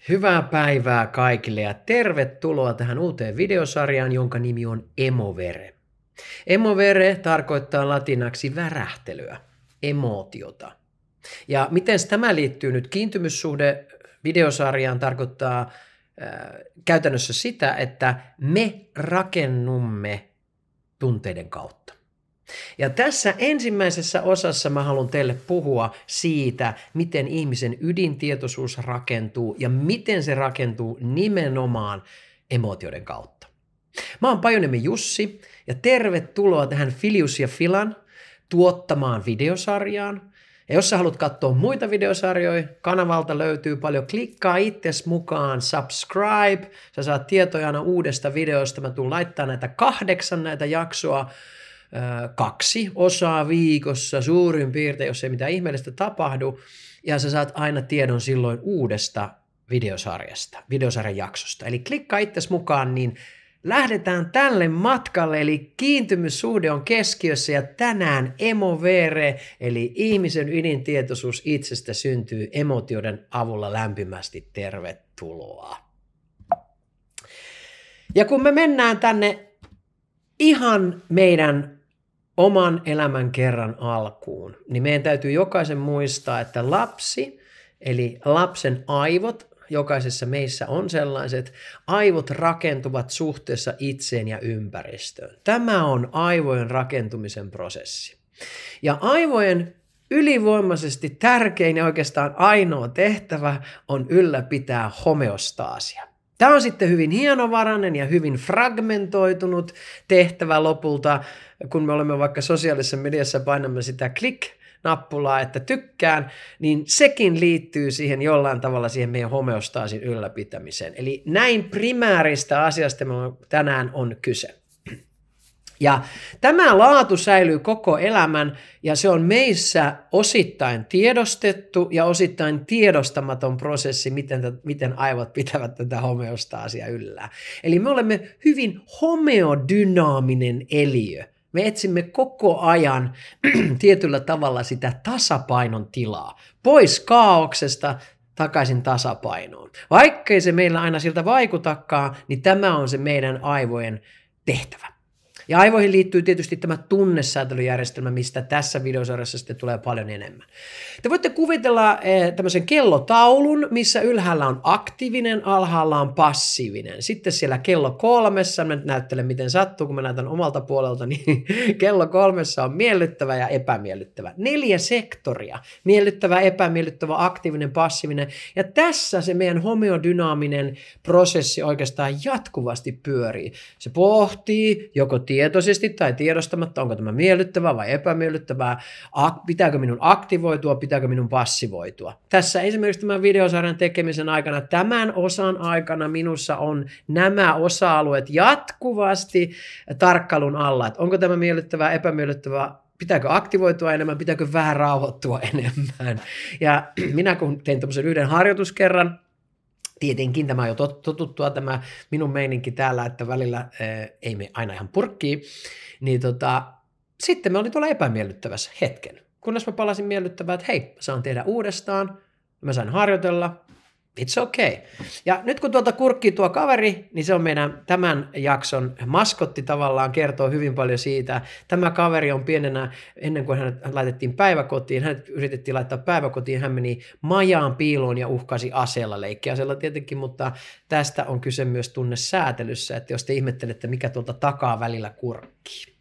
Hyvää päivää kaikille ja tervetuloa tähän uuteen videosarjaan, jonka nimi on Emovere. Emovere tarkoittaa latinaksi värähtelyä, emootiota. Ja miten tämä liittyy nyt kiintymyssuhde videosarjaan tarkoittaa käytännössä sitä, että me rakennumme tunteiden kautta. Ja tässä ensimmäisessä osassa mä haluan teille puhua siitä, miten ihmisen ydintietoisuus rakentuu ja miten se rakentuu nimenomaan emootioiden kautta. Mä oon Pajuniemen Jussi ja tervetuloa tähän Filius ja Filan tuottamaan videosarjaan. Ja jos sä haluat katsoa muita videosarjoja, kanavalta löytyy paljon, klikkaa itses mukaan, subscribe, sä saat tietoja aina uudesta videosta, mä tuun laittaa näitä 8 jaksoa, 2 osaa viikossa suurin piirtein, jos ei mitään ihmeellistä tapahdu, ja sä saat aina tiedon silloin uudesta videosarjan jaksosta. Eli klikkaa itses mukaan, niin lähdetään tälle matkalle, eli kiintymyssuhde on keskiössä, ja tänään Emovere, eli ihmisen ydintietoisuus itsestä syntyy emootioiden avulla. Lämpimästi tervetuloa. Ja kun me mennään tänne ihan meidän oman elämän kerran alkuun, niin meidän täytyy jokaisen muistaa, että lapsi, eli lapsen aivot, jokaisessa meissä on sellaiset, aivot rakentuvat suhteessa itseen ja ympäristöön. Tämä on aivojen rakentumisen prosessi. Ja aivojen ylivoimaisesti tärkein ja oikeastaan ainoa tehtävä on ylläpitää homeostaasia. Tämä on sitten hyvin hienovarainen ja hyvin fragmentoitunut tehtävä lopulta, kun me olemme vaikka sosiaalisessa mediassa painamme sitä click-nappulaa, että tykkään, niin sekin liittyy siihen jollain tavalla siihen meidän homeostaasin ylläpitämiseen. Eli näin primääristä asiasta tänään on kyse. Ja tämä laatu säilyy koko elämän ja se on meissä osittain tiedostettu ja osittain tiedostamaton prosessi, miten aivot pitävät tätä homeostaasia yllä. Eli me olemme hyvin homeodynaaminen eliö. Me etsimme koko ajan tietyllä tavalla sitä tasapainon tilaa, pois kaauksesta takaisin tasapainoon. Vaikkei se meillä aina siltä vaikutakaan, niin tämä on se meidän aivojen tehtävä. Ja aivoihin liittyy tietysti tämä tunnesäätelyjärjestelmä, mistä tässä videosarjassa sitten tulee paljon enemmän. Te voitte kuvitella tämmöisen kellotaulun, missä ylhäällä on aktiivinen, alhaalla on passiivinen. Sitten siellä kello 3, mä nyt näyttelen miten sattuu, kun mä näytän omalta puolelta, niin kello 3 on miellyttävä ja epämiellyttävä. 4 sektoria, miellyttävä, epämiellyttävä, aktiivinen, passiivinen. Ja tässä se meidän homeodynaaminen prosessi oikeastaan jatkuvasti pyörii. Se pohtii joko tietoisesti tai tiedostamatta, onko tämä miellyttävää vai epämiellyttävää, pitääkö minun aktivoitua, pitääkö minun passivoitua. Tässä esimerkiksi tämän videosarjan tekemisen aikana, tämän osan aikana minussa on nämä osa-alueet jatkuvasti tarkkailun alla, että onko tämä miellyttävää, epämiellyttävää, pitääkö aktivoitua enemmän, pitääkö vähän rauhoittua enemmän. Ja minä kun tein tämmöisen yhden harjoituskerran, tietenkin tämä on jo totuttua, tämä minun meininki täällä, että välillä ei me aina ihan purkkiin, niin sitten mä olin tuolla epämiellyttävässä hetken. Kunnes mä palasin miellyttävää, että hei, mä saan tehdä uudestaan, mä sain harjoitella, it's okay. Ja nyt kun tuolta kurkkii tuo kaveri, niin se on meidän tämän jakson maskotti tavallaan, kertoo hyvin paljon siitä. Tämä kaveri on pienenä, ennen kuin hänet laitettiin päiväkotiin, hänet yritettiin laittaa päiväkotiin, hän meni majaan piiloon ja uhkasi aseella, leikkiaseella tietenkin, mutta tästä on kyse myös tunnesäätelyssä, että jos te ihmettelette, mikä tuolta takaa välillä kurkkii.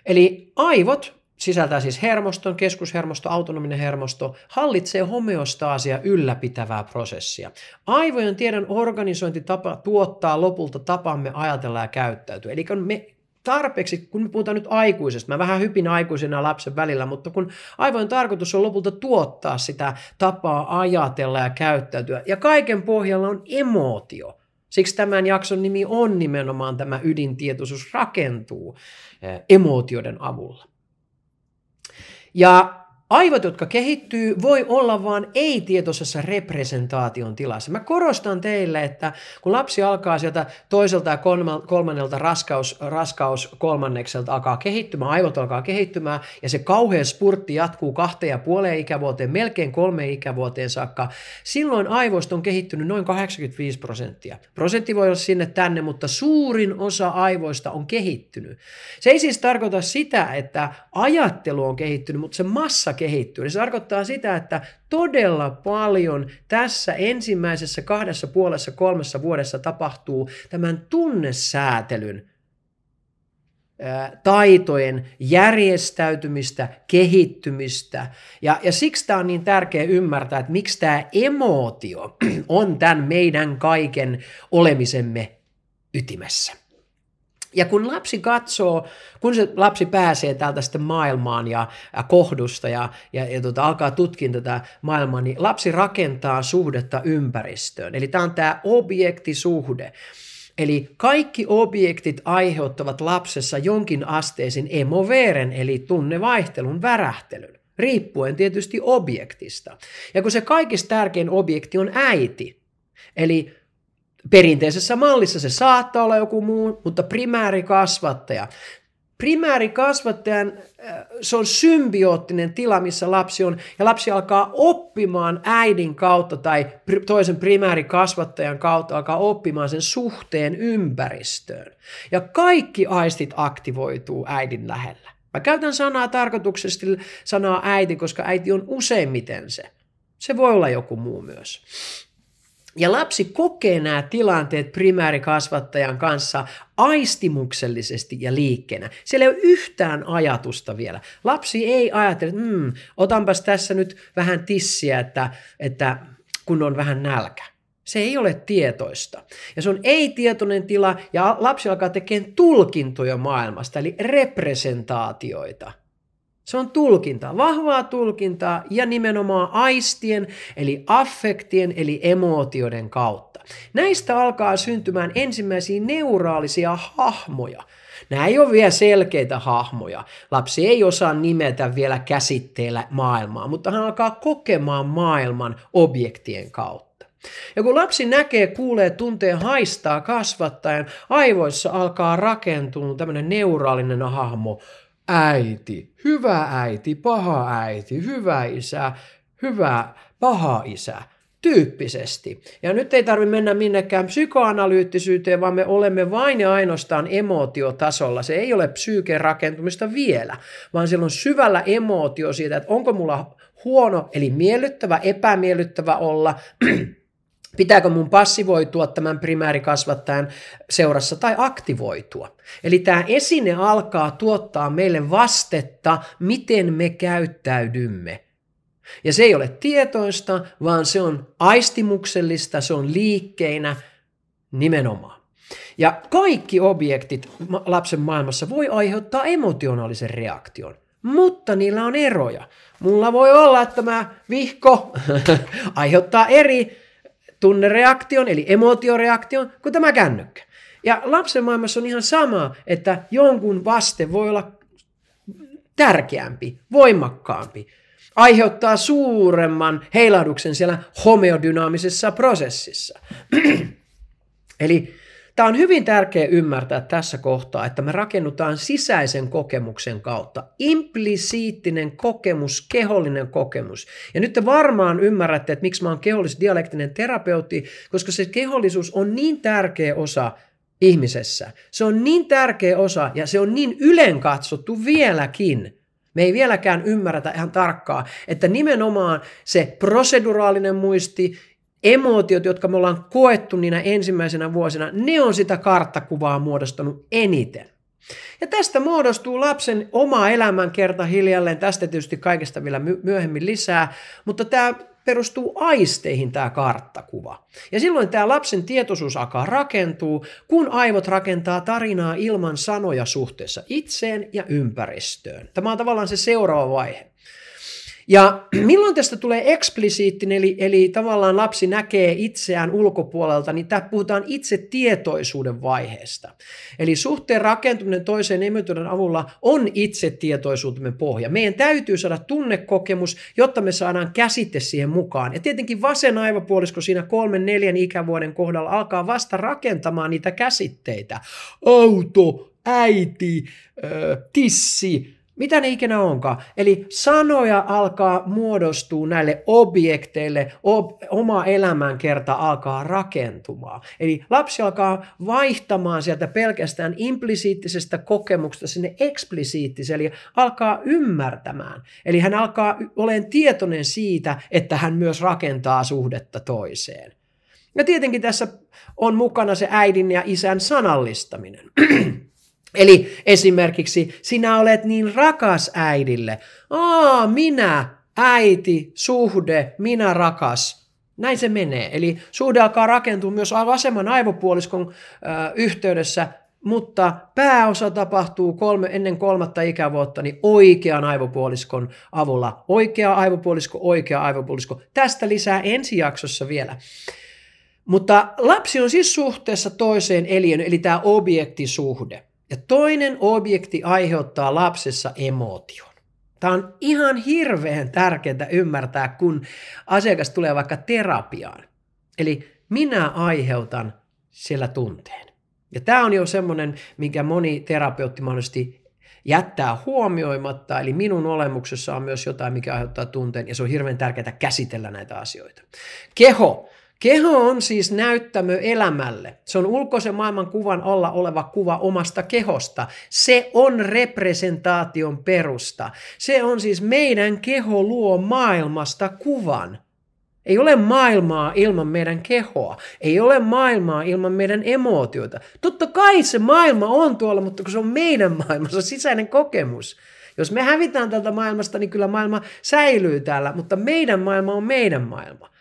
Eli aivot sisältää siis hermoston, keskushermosto, autonominen hermosto, hallitsee homeostaasia ylläpitävää prosessia. Aivojen tiedon organisointitapa tuottaa lopulta tapamme ajatella ja käyttäytyä. Eli me tarpeeksi, kun me puhutaan nyt aikuisesta, mä vähän hypin aikuisena ja lapsen välillä, mutta kun aivojen tarkoitus on lopulta tuottaa sitä tapaa ajatella ja käyttäytyä, ja kaiken pohjalla on emootio. Siksi tämän jakson nimi on nimenomaan tämä ydintietoisuus rakentuu emootioiden avulla. Ja aivot, jotka kehittyy, voi olla vaan ei-tietoisessa representaation tilassa. Mä korostan teille, että kun lapsi alkaa sieltä toiselta ja kolmannelta raskauskolmannekselta alkaa kehittymään, aivot alkaa kehittymään, ja se kauhea spurtti jatkuu 2,5 ikävuoteen, melkein 3 ikävuoteen saakka, silloin aivoista on kehittynyt noin 85%. Prosentti voi olla sinne tänne, mutta suurin osa aivoista on kehittynyt. Se ei siis tarkoita sitä, että ajattelu on kehittynyt, mutta se massa kehittyy. Se tarkoittaa sitä, että todella paljon tässä ensimmäisessä 2,5–3 vuodessa tapahtuu tämän tunnesäätelyn taitojen järjestäytymistä, kehittymistä. Ja siksi tämä on niin tärkeää ymmärtää, että miksi tämä emootio on tämän meidän kaiken olemisemme ytimessä. Ja kun lapsi katsoo, kun se lapsi pääsee täältä sitten maailmaan ja kohdusta ja alkaa tutkia tätä maailmaa, niin lapsi rakentaa suhdetta ympäristöön. Eli tämä on tämä objektisuhde. Eli kaikki objektit aiheuttavat lapsessa jonkin asteisen emoveren, eli tunnevaihtelun, värähtelyn, riippuen tietysti objektista. Ja kun se kaikista tärkein objekti on äiti, eli perinteisessä mallissa se saattaa olla joku muu, mutta primäärikasvattajan, se on symbioottinen tila, missä lapsi on, ja lapsi alkaa oppimaan äidin kautta tai toisen primäärikasvattajan kautta, alkaa oppimaan sen suhteen ympäristöön. Ja kaikki aistit aktivoituu äidin lähellä. Mä käytän tarkoituksesti sanaa äiti, koska äiti on useimmiten se. Se voi olla joku muu myös. Ja lapsi kokee nämä tilanteet primäärikasvattajan kanssa aistimuksellisesti ja liikkeenä. Siellä ei ole yhtään ajatusta vielä. Lapsi ei ajattele, että otanpas tässä nyt vähän tissiä, että kun on vähän nälkä. Se ei ole tietoista. Ja se on ei-tietoinen tila, ja lapsi alkaa tekemään tulkintoja maailmasta, eli representaatioita. Se on tulkintaa, vahvaa tulkintaa ja nimenomaan aistien, eli affektien, eli emootioiden kautta. Näistä alkaa syntymään ensimmäisiä neuraalisia hahmoja. Nämä ei ole vielä selkeitä hahmoja. Lapsi ei osaa nimetä vielä käsitteellä maailmaa, mutta hän alkaa kokemaan maailman objektien kautta. Ja kun lapsi näkee, kuulee, tuntee, haistaa kasvattajan, aivoissa alkaa rakentua tämmöinen neuraalinen hahmo. Äiti, hyvä äiti, paha äiti, hyvä isä, hyvä, paha isä, tyyppisesti. Ja nyt ei tarvitse mennä minnekään psykoanalyyttisyyteen, vaan me olemme vain ja ainoastaan emootiotasolla. Se ei ole psyyken rakentumista vielä, vaan siellä on syvällä emootio siitä, että onko mulla huono, eli miellyttävä, epämiellyttävä olla, pitääkö mun passivoitua tämän primäärikasvattajan seurassa tai aktivoitua? Eli tämä esine alkaa tuottaa meille vastetta, miten me käyttäydymme. Ja se ei ole tietoista, vaan se on aistimuksellista, se on liikkeinä nimenomaan. Ja kaikki objektit lapsen maailmassa voi aiheuttaa emotionaalisen reaktion, mutta niillä on eroja. Mulla voi olla, että tämä vihko aiheuttaa eri tunnereaktion, eli emootioreaktion, kuin tämä kännykkä. Ja lapsen maailmassa on ihan sama, että jonkun vaste voi olla tärkeämpi, voimakkaampi, aiheuttaa suuremman heilahduksen siellä homeodynaamisessa prosessissa. Eli tämä on hyvin tärkeää ymmärtää tässä kohtaa, että me rakennutaan sisäisen kokemuksen kautta. Implisiittinen kokemus, kehollinen kokemus. Ja nyt te varmaan ymmärrätte, että miksi mä oon kehollis-dialektinen terapeutti, koska se kehollisuus on niin tärkeä osa ihmisessä. Se on niin tärkeä osa ja se on niin ylenkatsottu vieläkin. Me ei vieläkään ymmärretä ihan tarkkaan, että nimenomaan se proseduraalinen muisti, emootiot, jotka me ollaan koettu niinä ensimmäisenä vuosina, ne on sitä karttakuvaa muodostanut eniten. Ja tästä muodostuu lapsen oma elämänkerta hiljalleen, tästä tietysti kaikesta vielä myöhemmin lisää, mutta tämä perustuu aisteihin tämä karttakuva. Ja silloin tämä lapsen tietoisuus alkaa rakentua, kun aivot rakentaa tarinaa ilman sanoja suhteessa itseen ja ympäristöön. Tämä on tavallaan se seuraava vaihe. Ja milloin tästä tulee eksplisiittinen, eli tavallaan lapsi näkee itseään ulkopuolelta, niin tämä puhutaan itse tietoisuuden vaiheesta. Eli suhteen rakentuminen toiseen emotioiden avulla on itse tietoisuutemme pohja. Meidän täytyy saada tunnekokemus, jotta me saadaan käsite siihen mukaan. Ja tietenkin vasen aivopuolisko siinä 3-4 ikävuoden kohdalla alkaa vasta rakentamaan niitä käsitteitä. Auto, äiti, tissi, mitä ne ikinä onkaan. Eli sanoja alkaa muodostua näille objekteille, oma elämänkerta alkaa rakentumaan. Eli lapsi alkaa vaihtamaan sieltä pelkästään implisiittisestä kokemuksesta sinne eksplisiittiseen, eli alkaa ymmärtämään. Eli hän alkaa olemaan tietoinen siitä, että hän myös rakentaa suhdetta toiseen. Ja tietenkin tässä on mukana se äidin ja isän sanallistaminen. Eli esimerkiksi sinä olet niin rakas äidille. Minä, äiti, suhde, minä rakas. Näin se menee. Eli suhde alkaa rakentua myös vasemman aivopuoliskon yhteydessä, mutta pääosa tapahtuu ennen 3. ikävuotta niin oikean aivopuoliskon avulla. Oikea aivopuolisko. Tästä lisää ensi jaksossa vielä. Mutta lapsi on siis suhteessa toiseen eliöön, eli tämä objektisuhde. Ja toinen objekti aiheuttaa lapsessa emootion. Tämä on ihan hirveän tärkeää ymmärtää, kun asiakas tulee vaikka terapiaan. Eli minä aiheutan siellä tunteen. Ja tämä on jo semmoinen, minkä moni terapeutti mahdollisesti jättää huomioimatta. Eli minun olemuksessa on myös jotain, mikä aiheuttaa tunteen, ja se on hirveän tärkeää käsitellä näitä asioita. Keho on siis näyttämö elämälle. Se on ulkoisen maailman kuvan alla oleva kuva omasta kehosta. Se on representaation perusta. Se on siis meidän keho luo maailmasta kuvan. Ei ole maailmaa ilman meidän kehoa. Ei ole maailmaa ilman meidän emootioita. Totta kai se maailma on tuolla, mutta kun se on meidän maailma, se on sisäinen kokemus. Jos me hävitään tältä maailmasta, niin kyllä maailma säilyy täällä, mutta meidän maailma on meidän maailma.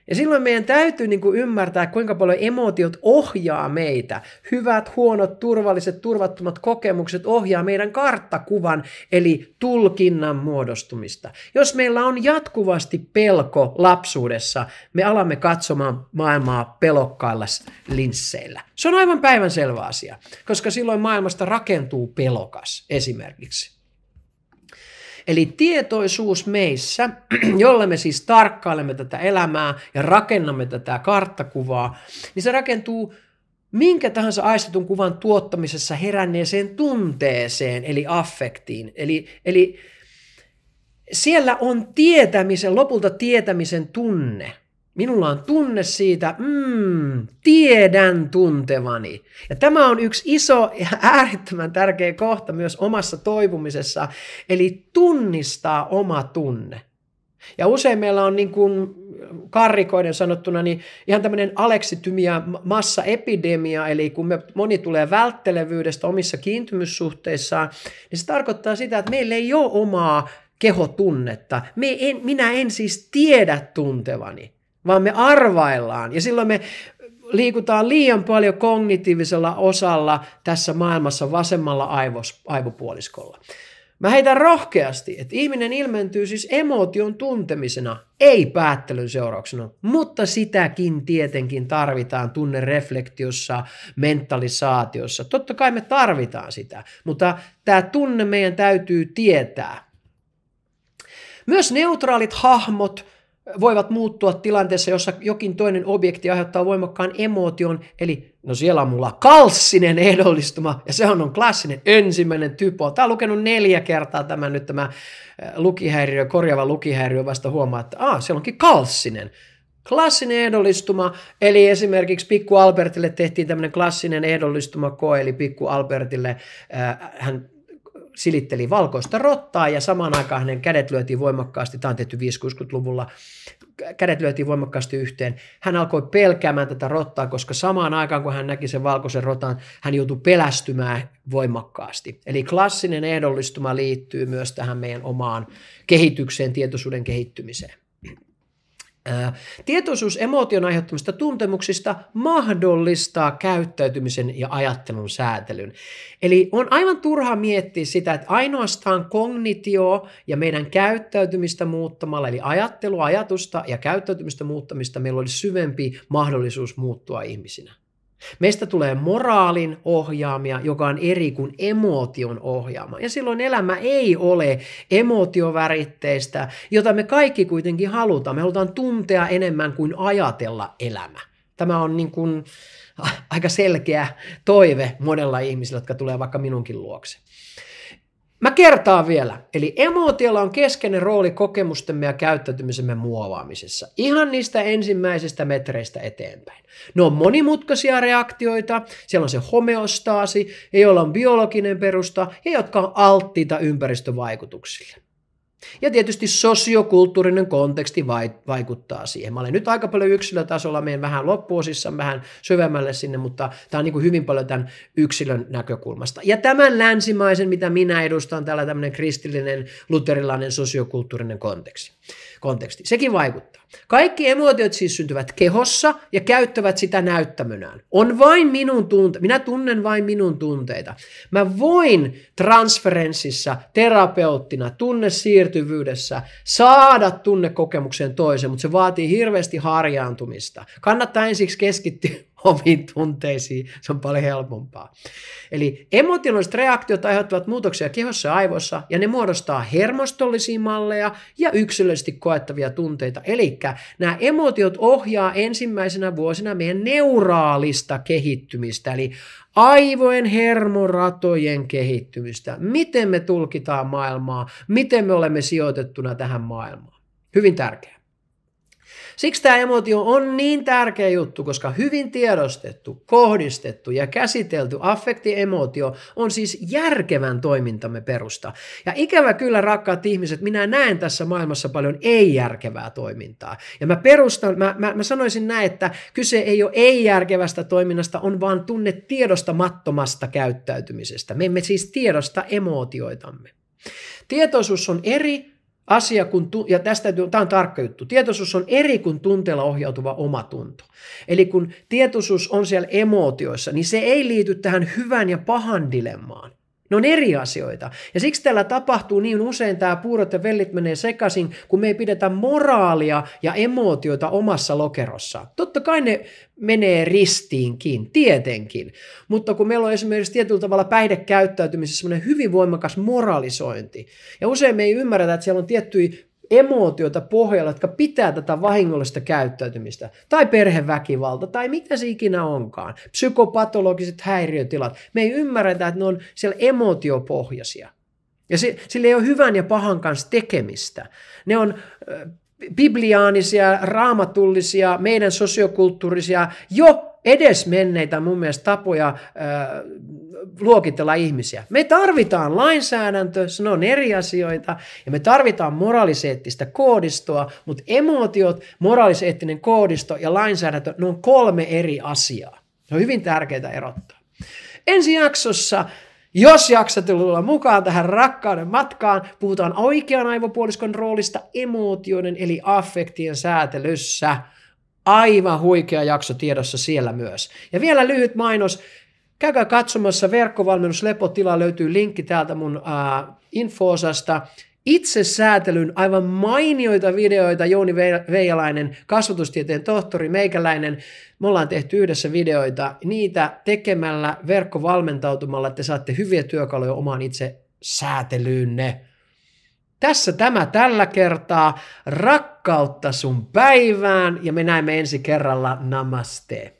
Ja silloin meidän täytyy ymmärtää, kuinka paljon emootiot ohjaa meitä. Hyvät, huonot, turvalliset, turvattomat kokemukset ohjaa meidän karttakuvan, eli tulkinnan muodostumista. Jos meillä on jatkuvasti pelko lapsuudessa, me alamme katsomaan maailmaa pelokkailla linsseillä. Se on aivan päivänselvä asia, koska silloin maailmasta rakentuu pelokas esimerkiksi. Eli tietoisuus meissä, jolla me siis tarkkailemme tätä elämää ja rakennamme tätä karttakuvaa, niin se rakentuu minkä tahansa aistetun kuvan tuottamisessa heränneeseen tunteeseen, eli affektiin. Eli siellä on lopulta tietämisen tunne. Minulla on tunne siitä, tiedän tuntevani. Ja tämä on yksi iso ja äärettömän tärkeä kohta myös omassa toipumisessa, eli tunnistaa oma tunne. Ja usein meillä on niin kuin karrikoiden sanottuna niin ihan tämmöinen aleksitymia massaepidemia, eli kun moni tulee välttelevyydestä omissa kiintymyssuhteissaan, niin se tarkoittaa sitä, että meillä ei ole omaa kehotunnetta. Minä en siis tiedä tuntevani, vaan me arvaillaan. Ja silloin me liikutaan liian paljon kognitiivisella osalla tässä maailmassa vasemmalla aivopuoliskolla. Mä heitän rohkeasti, että ihminen ilmentyy siis emootion tuntemisena, ei päättelyn seurauksena, mutta sitäkin tietenkin tarvitaan tunnereflektiossa, mentalisaatiossa. Totta kai me tarvitaan sitä, mutta tämä tunne meidän täytyy tietää. Myös neutraalit hahmot voivat muuttua tilanteessa, jossa jokin toinen objekti aiheuttaa voimakkaan emootion, eli siellä on mulla kalssinen ehdollistuma, ja se on klassinen ensimmäinen typo. Tämä on lukenut 4 kertaa tämä lukihäiriö, korjaava lukihäiriö, vasta huomaa, että siellä onkin kalssinen. Klassinen ehdollistuma, eli esimerkiksi Pikku Albertille tehtiin tämmöinen klassinen ehdollistumakoe, eli Pikku Albertille hän silitteli valkoista rottaa ja samaan aikaan hänen kädet lyötiin voimakkaasti, tämä on tehty 50-60-luvulla, kädet lyötiin voimakkaasti yhteen. Hän alkoi pelkäämään tätä rottaa, koska samaan aikaan kun hän näki sen valkoisen rotan, hän joutui pelästymään voimakkaasti. Eli klassinen ehdollistuma liittyy myös tähän meidän omaan kehitykseen, tietoisuuden kehittymiseen. Tietoisuus emootion aiheuttamista tuntemuksista mahdollistaa käyttäytymisen ja ajattelun säätelyn. Eli on aivan turha miettiä sitä, että ainoastaan kognitio ja meidän käyttäytymistä muuttamalla, eli ajattelua, ajatusta ja käyttäytymistä muuttamista, meillä olisi syvempi mahdollisuus muuttua ihmisinä. Meistä tulee moraalin ohjaamia, joka on eri kuin emootion ohjaama. Ja silloin elämä ei ole emootioväritteistä, jota me kaikki kuitenkin halutaan. Me halutaan tuntea enemmän kuin ajatella elämä. Tämä on niin kuin aika selkeä toive monella ihmisillä, jotka tulee vaikka minunkin luokse. Mä kertaan vielä. Eli emootiolla on keskeinen rooli kokemustemme ja käyttäytymisemme muovaamisessa. Ihan niistä ensimmäisistä metreistä eteenpäin. Ne on monimutkaisia reaktioita, siellä on se homeostaasi, joilla on biologinen perusta ja jotka on alttiita ympäristövaikutuksille. Ja tietysti sosiokulttuurinen konteksti vaikuttaa siihen. Mä olen nyt aika paljon yksilötasolla, menen vähän loppuosissa vähän syvemmälle sinne, mutta tämä on niin kuin hyvin paljon tämän yksilön näkökulmasta. Ja tämän länsimaisen, mitä minä edustan, täällä tämmöinen kristillinen, luterilainen, sosiokulttuurinen konteksti. Sekin vaikuttaa. Kaikki emootiot siis syntyvät kehossa ja käyttävät sitä näyttämönään. On vain minun minä tunnen vain minun tunteita. Mä voin transferenssissa, terapeuttina, tunnesiirtyvyydessä saada tunnekokemuksen toisen, mutta se vaatii hirveästi harjaantumista. Kannattaa ensiksi keskittyä omiin tunteisiin, se on paljon helpompaa. Eli emotionaaliset reaktiot aiheuttavat muutoksia kehossa ja aivoissa, ja ne muodostaa hermostollisia malleja ja yksilöllisesti koettavia tunteita. Eli nämä emotiot ohjaa ensimmäisenä vuosina meidän neuraalista kehittymistä, eli aivojen hermoratojen kehittymistä. Miten me tulkitaan maailmaa, miten me olemme sijoitettuna tähän maailmaan. Hyvin tärkeää. Siksi tämä emootio on niin tärkeä juttu, koska hyvin tiedostettu, kohdistettu ja käsitelty affekti-emootio on siis järkevän toimintamme perusta. Ja ikävä kyllä, rakkaat ihmiset, minä näen tässä maailmassa paljon ei-järkevää toimintaa. Ja mä sanoisin näin, että kyse ei ole ei-järkevästä toiminnasta, on vaan tunne tiedostamattomasta käyttäytymisestä. Me emme siis tiedosta emootioitamme. Tietoisuus on eri asia, ja tämä on tarkka juttu. Tietoisuus on eri kuin tunteella ohjautuva omatunto. Eli kun tietoisuus on siellä emootioissa, niin se ei liity tähän hyvän ja pahan dilemmaan. Ne on eri asioita. Ja siksi täällä tapahtuu niin usein, tämä puurot ja vellit menee sekaisin, kun me ei pidetä moraalia ja emootioita omassa lokerossa. Totta kai ne menee ristiinkin, tietenkin. Mutta kun meillä on esimerkiksi tietyllä tavalla päihdekäyttäytymisessä semmoinen hyvin voimakas moralisointi, ja usein me ei ymmärretä, että siellä on tiettyjä emootioita pohjalla, jotka pitää tätä vahingollista käyttäytymistä, tai perheväkivalta, tai mitä se ikinä onkaan, psykopatologiset häiriötilat. Me ei ymmärretä, että ne on siellä emootiopohjaisia. Ja sillä ei ole hyvän ja pahan kanssa tekemistä. Ne on bibliaanisia, raamatullisia, meidän sosiokulttuurisia, jo edesmenneitä mun mielestä tapoja luokitella ihmisiä. Me tarvitaan lainsäädäntö, ne on eri asioita, ja me tarvitaan moraaliseettistä koodistoa, mutta emootiot, moraaliseettinen koodisto ja lainsäädäntö, ne on 3 eri asiaa. Se on hyvin tärkeää erottaa. Ensi jaksossa, jos jaksat tulla mukaan tähän rakkauden matkaan, puhutaan oikean aivopuoliskon roolista emootioiden eli affektien säätelyssä. Aivan huikea jakso tiedossa siellä myös. Ja vielä lyhyt mainos. Käykää katsomassa verkkovalmennus Lepotila, löytyy linkki täältä mun info-osasta. Itsesäätelyn aivan mainioita videoita, Jouni Veijalainen, kasvatustieteen tohtori, meikäläinen. Me ollaan tehty yhdessä videoita, niitä tekemällä, verkkovalmentautumalla, että te saatte hyviä työkaluja omaan itsesäätelyynne. Tässä tämä tällä kertaa. Rakkautta sun päivään ja me näemme ensi kerralla. Namaste.